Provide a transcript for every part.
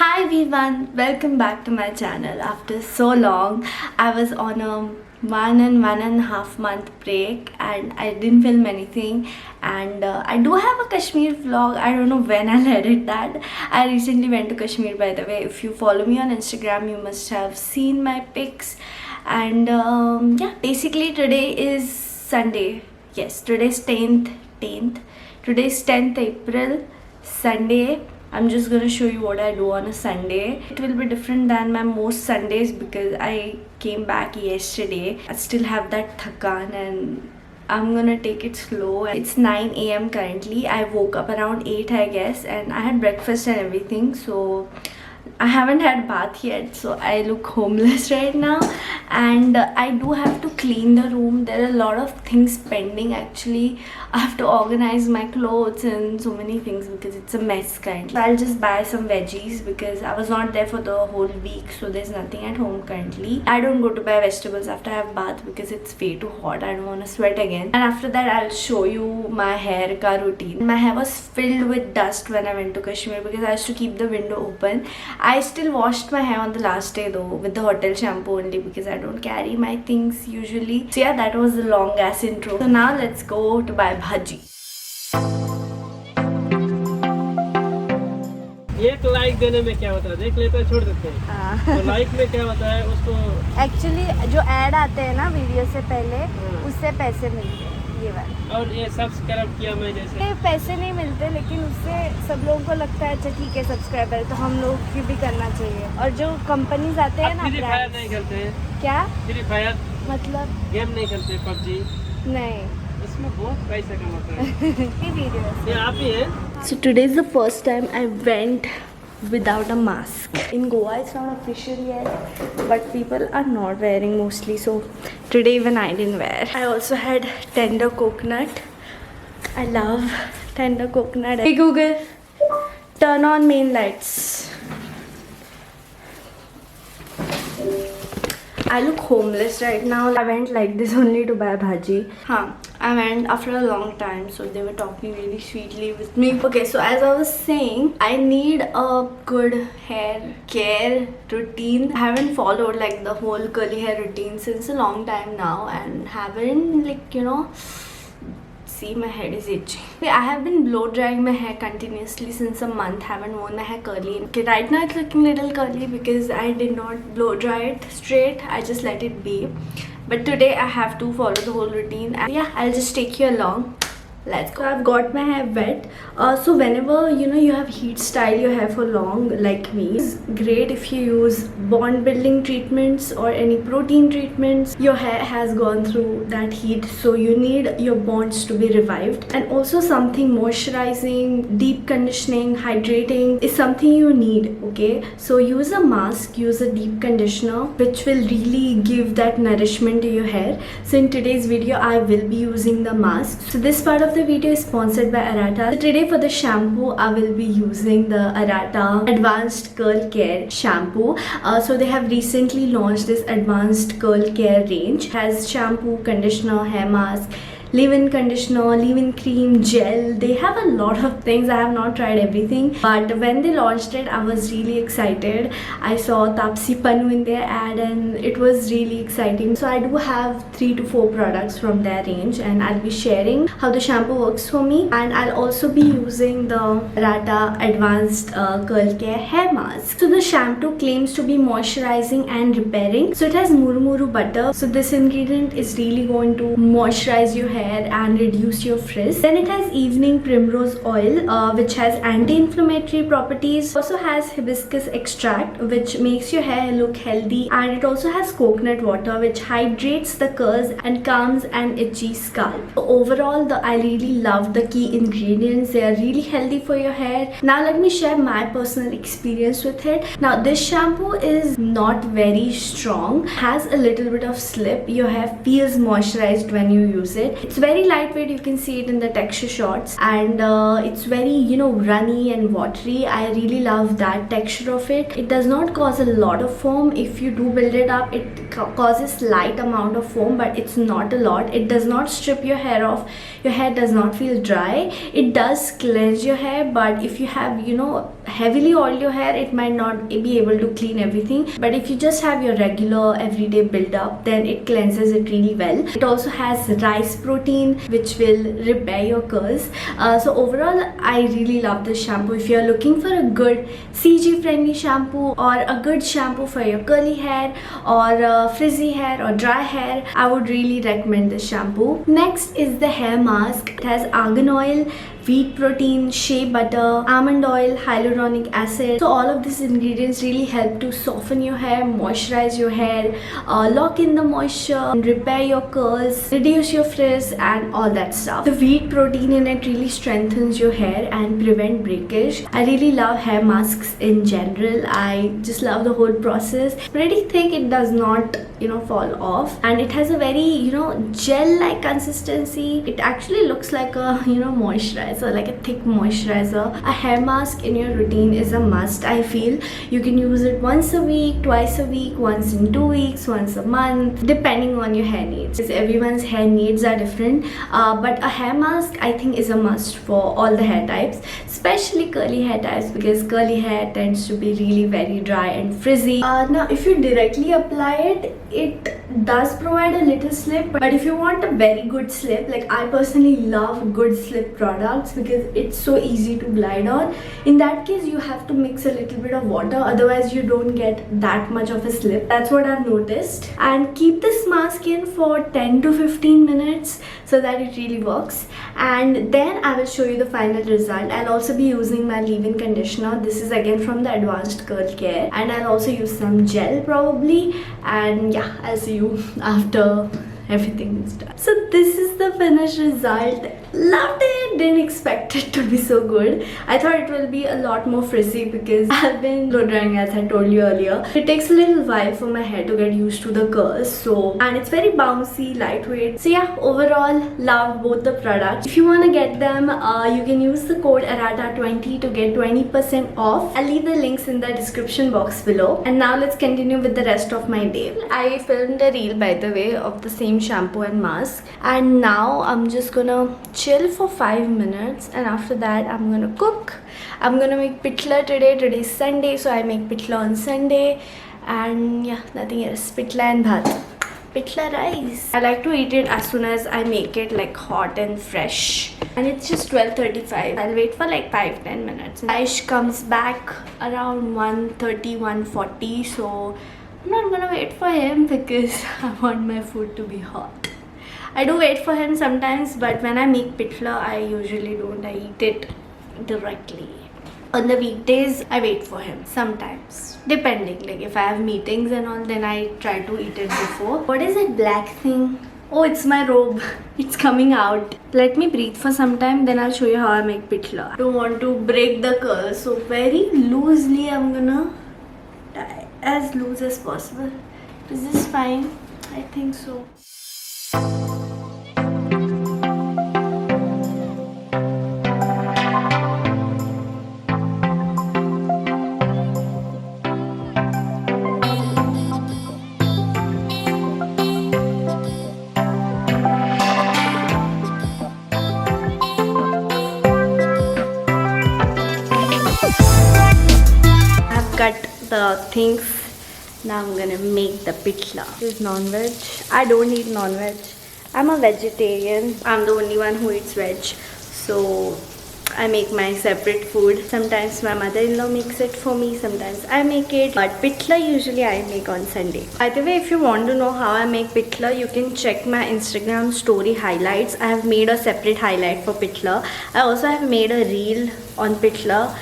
Hi everyone, welcome back to my channel. After so long, I was on a 1.5 month break and I didn't film anything, and I do have a Kashmir vlog. I don't know when I'll edit that. I recently went to Kashmir, by the way. If you follow me on Instagram, you must have seen my pics. And yeah, basically today is Sunday. Yes, today's 10th. Today's 10th April, Sunday. I'm just gonna show you what I do on a Sunday. It will be different than my most Sundays because I came back yesterday. I still have that thakan and I'm gonna take it slow. It's 9 a.m. currently. I woke up around 8, I guess, and I had breakfast and everything. So I haven't had bath yet, so I look homeless right now. And I do have to clean the room. There are a lot of things pending actually. I have to organize my clothes and so many things because it's a mess currently. I'll just buy some veggies because I was not there for the whole week, so there's nothing at home currently. I don't go to buy vegetables after I have bath because it's way too hot. I don't want to sweat again. And after that I'll show you my hair ka routine. My hair was filled with dust when I went to Kashmir because I used to keep the window open. I still washed my hair on the last day though with the hotel shampoo only because I don't carry my things usually. So yeah, that was the long ass intro. So now let's go to buy bhaji. एक like देने में क्या होता है, देख लेते हैं छोड़ देते हैं। तो लाइक में क्या होता है उसको एक्चुअली जो ऐड आते हैं ना वीडियो से पहले, उससे पैसे मिलते हैं ये वाले। और ये सब्सक्राइब किया मैं जैसे पैसे नहीं मिलते, लेकिन उससे सब लोगों को लगता है अच्छा ठीक है सब्सक्राइबर है तो हम लोग की भी करना चाहिए। और जो कंपनीज आते हैं ना, फ्री फायर नहीं खेलते हैं क्या फ्री फायर मतलब गेम नहीं खेलते, पबजी नहीं, इसमें बहुत पैसा कमाता है। ये आप ही हैं। So today is the first time I went without a mask. In Goa it's not official yet, but people are not wearing mostly, so today even I didn't wear. I also had tender coconut. I love tender coconut. Hey Google, turn on main lights. I look homeless right now. I went like this only to buy bhaji. I went after a long time, so they were talking really sweetly with me. Okay, so as I was saying, I need a good hair care routine. I haven't followed like the whole curly hair routine since a long time now, and haven't see, my head is itchy. I have been blow drying my hair continuously since a month. Haven't worn my hair curly. Okay, right now it's looking little curly because I did not blow dry it straight. I just let it be. But today I have to follow the whole routine, and yeah, I'll just take you along. Let's go. I've got my hair wet. So whenever you have heat style your hair for long like me, it's great if you use bond building treatments or any protein treatments. Your hair has gone through that heat, so you need your bonds to be revived. And also something moisturizing, deep conditioning, hydrating is something you need. Okay, so use a mask, use a deep conditioner which will really give that nourishment to your hair. So in today's video I will be using the mask. So this part of the video is sponsored by Arata. So today for the shampoo I will be using the Arata Advanced Curl Care shampoo. So they have recently launched this Advanced Curl Care range. It has shampoo, conditioner, hair mask, leave-in conditioner, leave-in cream, gel. They have a lot of things. I have not tried everything, but when they launched it I was really excited. I saw Tapsi Pannu in their ad and it was really exciting. So I do have 3 to 4 products from their range, and I'll be sharing how the shampoo works for me, and I'll also be using the Arata Advanced Curl Care hair mask. So the shampoo claims to be moisturizing and repairing. So it has murumuru butter. So this ingredient is really going to moisturize your hair and reduce your frizz. Then it has evening primrose oil, which has anti-inflammatory properties. Also has hibiscus extract, which makes your hair look healthy, and it also has coconut water, which hydrates the curls and calms an itchy scalp. So overall, I really love the key ingredients. They are really healthy for your hair. Now let me share my personal experience with it. Now this shampoo is not very strong, has a little bit of slip. Your hair feels moisturized when you use it. It's very lightweight, you can see it in the texture shots, and it's very, you know, runny and watery. I really love that texture of it. It does not cause a lot of foam. If you do build it up, it causes light amount of foam, but it's not a lot. It does not strip your hair off. Your hair does not feel dry. It does cleanse your hair, but if you have, you know, heavily oiled your hair, it might not be able to clean everything. But if you just have your regular everyday build up, then it cleanses it really well. It also has rice protein, which will repair your curls. So overall, I really love this shampoo. If you're looking for a good CG friendly shampoo, or a good shampoo for your curly hair or frizzy hair or dry hair, I would really recommend this shampoo. Next is the hair mask. It has argan oil, wheat protein, shea butter, almond oil, hyaluronic acid. So all of these ingredients really help to soften your hair, moisturize your hair, lock in the moisture, repair your curls, reduce your frizz and all that stuff. The wheat protein in it really strengthens your hair and prevent breakage. I really love hair masks in general. I just love the whole process. Pretty thick, it does not, you know, fall off, and it has a very, you know, gel like consistency. It actually looks like a, you know, moisturizer, like a thick moisturizer. A hair mask in your routine is a must. I feel you can use it once a week, twice a week, once in 2 weeks, once a month, depending on your hair needs, because everyone's hair needs are different. But a hair mask, I think, is a must for all the hair types, especially curly hair types, because curly hair tends to be really very dry and frizzy. Now if you directly apply it, it does provide a little slip, but if you want a very good slip, like I personally love good slip products because it's so easy to glide on. In that case, you have to mix a little bit of water, otherwise you don't get that much of a slip. That's what I've noticed. And keep this mask in for 10 to 15 minutes so that it really works, and then I will show you the final result. I'll also be using my leave-in conditioner. This is again from the Advanced Curl Care, and I'll also use some gel probably, and yeah, I'll see you after everything is done. So this is the finished result. Loved it. Didn't expect it to be so good. I thought it will be a lot more frizzy because I've been blow drying, as I told you earlier. It takes a little while for my hair to get used to the curls, so, and it's very bouncy, lightweight. So yeah, overall loved both the products. If you want to get them, you can use the code Arata20 to get 20% off. I'll leave the links in the description box below. And now let's continue with the rest of my day. I filmed a reel, by the way, of the same shampoo and mask, and now I'm just gonna chill for 5 minutes, and after that I'm gonna cook. I'm gonna make Pithla today. Today's Sunday, so I make Pithla on Sunday, and yeah, nothing else. Pithla and bhat. Pithla rice. I like to eat it as soon as I make it, like hot and fresh. And it's just 12:35. I'll wait for like 5-10 minutes. Aish comes back around 1:30, 1:40, so I'm not gonna wait for him because I want my food to be hot. I do wait for him sometimes, but when I make Pithla, I usually don't. I eat it directly. On the weekdays, I wait for him sometimes, depending. Like if I have meetings and all, then I try to eat it before. What is that black thing? Oh, it's my robe. It's coming out. Let me breathe for some time, then I'll show you how I make Pithla. I don't want to break the curl, so very loosely I'm gonna tie, as loose as possible. Is this fine? I think so. Cut the things. Now I'm gonna make the Pithla. This is non-veg. I don't eat non-veg. I'm a vegetarian. I'm the only one who eats veg, so I make my separate food. Sometimes my mother-in-law makes it for me, sometimes I make it, but Pithla usually I make on Sunday. By the way, if you want to know how I make Pithla, you can check my Instagram story highlights. I have made a separate highlight for Pithla. I also have made a reel on Pithla,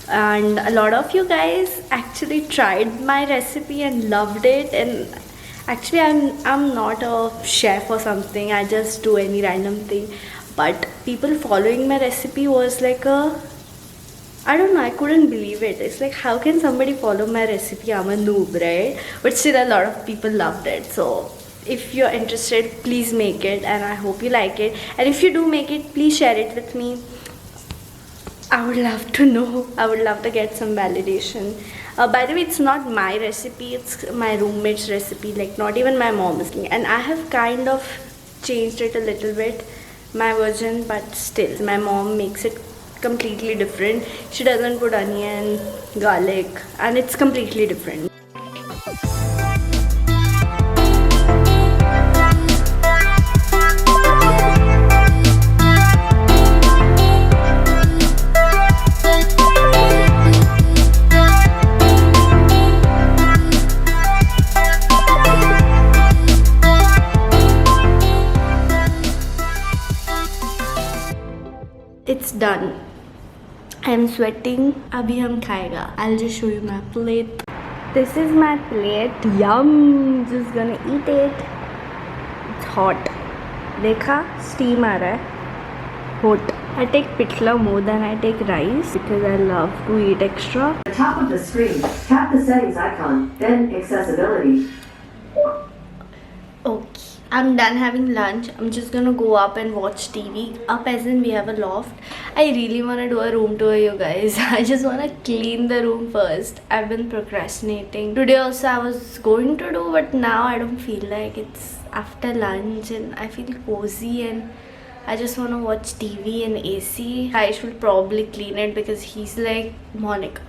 and a lot of you guys actually tried my recipe and loved it. And actually I'm not a chef or something, I just do any random thing, but people following my recipe was like I don't know, I couldn't believe it. It's like, how can somebody follow my recipe? I'm a noob, right? But still a lot of people loved it, so If you're interested, please make it, and I hope you like it. And if you do make it, please share it with me. I would love to know. I would love to get some validation. By the way, it's not my recipe, it's my roommate's recipe, like not even my mom's. And I have kind of changed it a little bit, my version, but still my mom makes it completely different. She doesn't put onion, garlic, and it's completely different. It's done. I'm sweating. Abhi hum khayega. I'll just show you my plate. This is my plate. Yum. Just gonna eat it. It's hot. Dekha? Steam aa raha hai. Hot. I take Pithla more than I take rice because I love to eat extra. At the top of the screen, tap the settings icon, then accessibility. Okay, I'm done having lunch. I'm just gonna go up and watch TV. Up as in we have a loft. I really wanna do a room tour, you guys. I just wanna clean the room first. I've been procrastinating. Today also I was going to do, but now I don't feel like. It's after lunch and I feel cozy and I just wanna watch TV and AC. I should probably clean it because he's like Monica.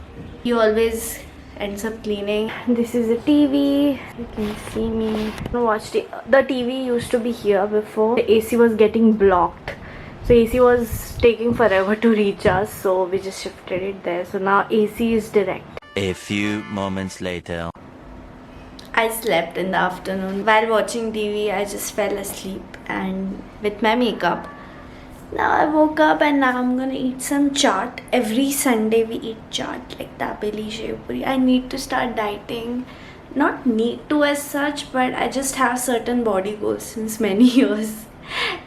He always ends up cleaning. This is a TV. You can see me. Watch the TV used to be here before. The AC was getting blocked. So AC was taking forever to reach us. So we just shifted it there. So now AC is direct. A few moments later. I slept in the afternoon. While watching TV, I just fell asleep and with my makeup. Now I woke up and now I'm gonna eat some chaat. Every Sunday we eat chaat, like dabeli, shev puri. I need to start dieting. Not need to as such, but I just have certain body goals since many years.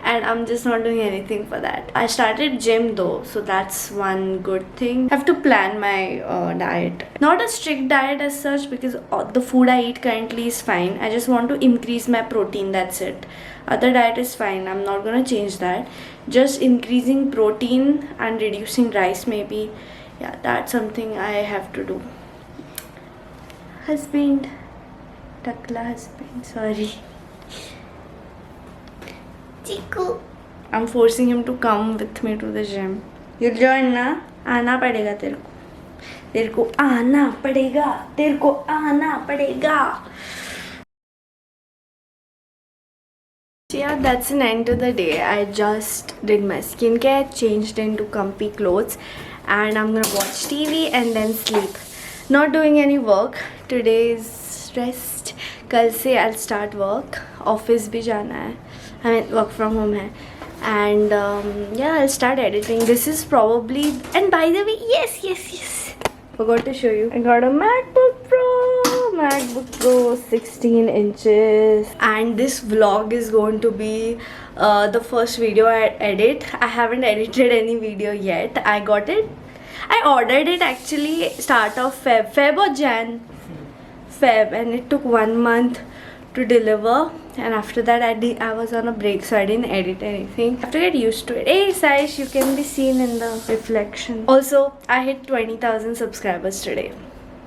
And I'm just not doing anything for that. I started gym though, so that's one good thing. I have to plan my diet. Not a strict diet as such because the food I eat currently is fine. I just want to increase my protein, that's it. Other diet is fine, I'm not gonna change that. Just increasing protein and reducing rice maybe. Yeah, that's something I have to do. Husband. Takla husband, sorry. Chiku. I'm forcing him to come with me to the gym. You'll join na? आना पड़ेगा तेरे को. तेरे को आना पड़ेगा. तेरे को आना पड़ेगा. So yeah, that's an end to the day. I just did my skincare, changed into comfy clothes, and I'm gonna watch TV and then sleep. Not doing any work. Today's rest. कल से I'll start work. Office भी जाना है. I mean work from home है. And yeah, I'll start editing. This is probably, and by the way, yes, forgot to show you. I got a Macbook Pro 16 inches, and this vlog is going to be the first video I edit. I haven't edited any video yet. I ordered it actually start of Feb or Jan, and it took 1 month to deliver, and after that I was on a break, so I didn't edit anything. I have to get used to it. Hey Saish, you can be seen in the reflection. Also, I hit 20,000 subscribers today.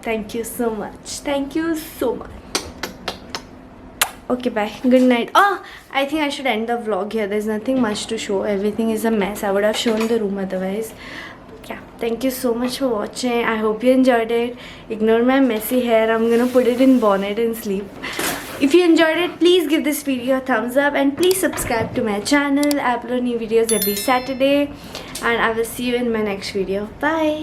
Thank you so much. Thank you so much. Okay, bye. Good night. Oh, I think I should end the vlog here. There's nothing much to show. Everything is a mess. I would have shown the room otherwise. Yeah, thank you so much for watching. I hope you enjoyed it. Ignore my messy hair. I'm gonna put it in bonnet and sleep. If you enjoyed it, please give this video a thumbs up and please subscribe to my channel. I upload new videos every Saturday, and I will see you in my next video. Bye.